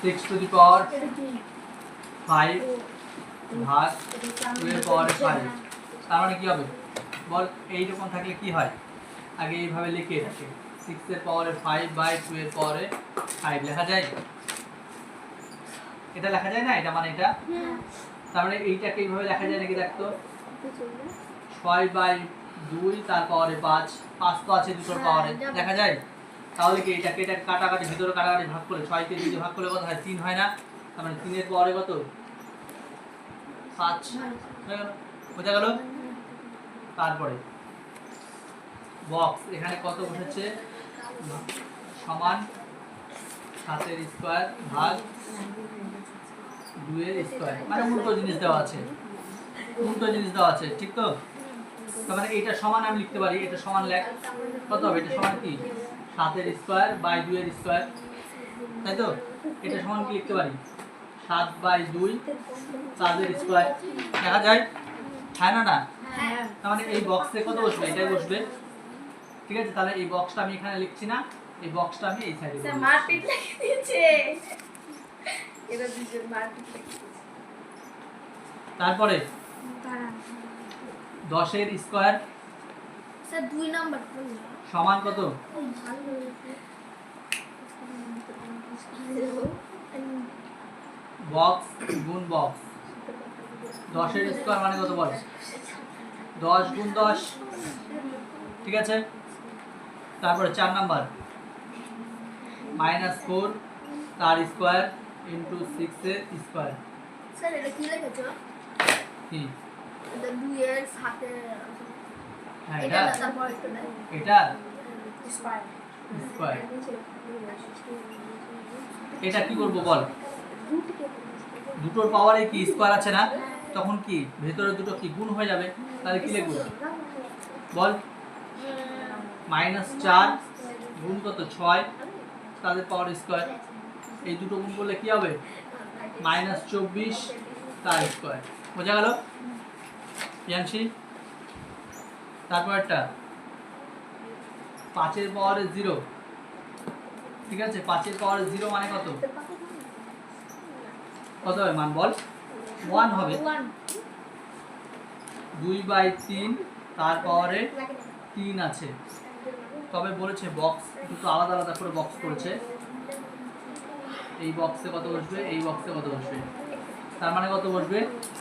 6 to the পাওয়ার 5 ভাগ 2 এর পাওয়ার 5, তার মানে কি হবে বল? এইরকম থাকলে কি হয়, আগে এইভাবে লিখে রাখে 6 এর পাওয়ারে 5 বাই 2 এর পাওয়ারে 5 লেখা যায়, এটা লেখা যায় না? এটা মানে এটা, তার মানে এইটাকে এইভাবে লেখা যায় নাকি? দেখতো 6 বাই 2 তার পাওয়ারে 5, 5 তো আছে দুটোর পাওয়ারে, লেখা যায়? তাহলে কি এটাকে এটা কাটাকাটি, ভিতরে কাটাকাটি ভাগ করে 6 কে 2 দিয়ে ভাগ করলে কত হয়? 3 হয় না? তার মানে 3 এর পাওয়ারে কত? 5 হয়ে গেল, বোঝা গেল? তারপরে বক্স এখানে কত বসেছে? সমান 7 এর স্কয়ার ভাগ 2 এর স্কয়ার, মানে উল্টো জিনিস দেওয়া আছে, উল্টো জিনিস দেওয়া আছে, ঠিক তো? তার মানে এটা সমান আমি লিখতে পারি, এটা সমান লেখ কত হবে? এটা সমান কি 7 এর স্কয়ার বাই 2 এর স্কয়ার, তাই তো? এটা সমান কি লিখতে পারি? 7 বাই 2 4 এর স্কয়ার, দেখা যায়? হ্যাঁ না না? তার মানে এই বক্সে কত বসবে? এটাই বসবে, ঠিক আছে? তাহলে এই বক্সটা আমি এখানে লিখছি না, এই বক্সটা আমি এই সাইডে লিখছি। মারপিট লিখে দিয়েছে, এটা দুজন মারপিট লিখে দিয়েছে। তারপরে 10 এর স্কয়ার স্যার 2 নাম্বার সমান কত? বক্স গুণ বক্স, 10 এর স্কয়ার মানে কত বল? 10 গুণ 10, ঠিক আছে? তারপরে 4 নাম্বার -4 তার স্কয়ার ইনটু 6 এর স্কয়ার। স্যার এটা কি লিখেছো? কি এটা 2 এর সাথে, হ্যাঁ এটা এটা তারপর এটা না, এটা স্কয়ার স্কয়ার, এটা কি করব বল? দুটোর পাওয়ারে কি স্কয়ার আছে না, তখন কি ভেতরে দুটো কি গুণ হয়ে যাবে, তাহলে কি লিখব বল? -4 গুণ কত? 6 তাদের পাওয়ার স্কয়ার, এই দুটো গুণ করলে কি হবে? -24 তার স্কয়ার, বোঝা গেল ইয়াংশি? তারপর একটা 5 এর পাওয়ারে 0, ঠিক আছে? 5 এর পাওয়ারে 0 মানে কত? কত হবে মান বল? 1 হবে। 2 বাই 3 তার পাওয়ারে 3 আছে, তবে বলেছে বক্স দুটো আলাদা আলাদা করে বক্স করেছে, এই বক্সে কত বসবে, এই বক্সে কত বসবে, তার মানে কত বসবে?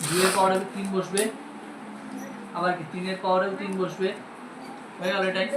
2 এর পাওয়ারে 3 বসবে, আবার কি 3 এর পাওয়ারেও 3 বসবে, হয়ে গেল এটাই।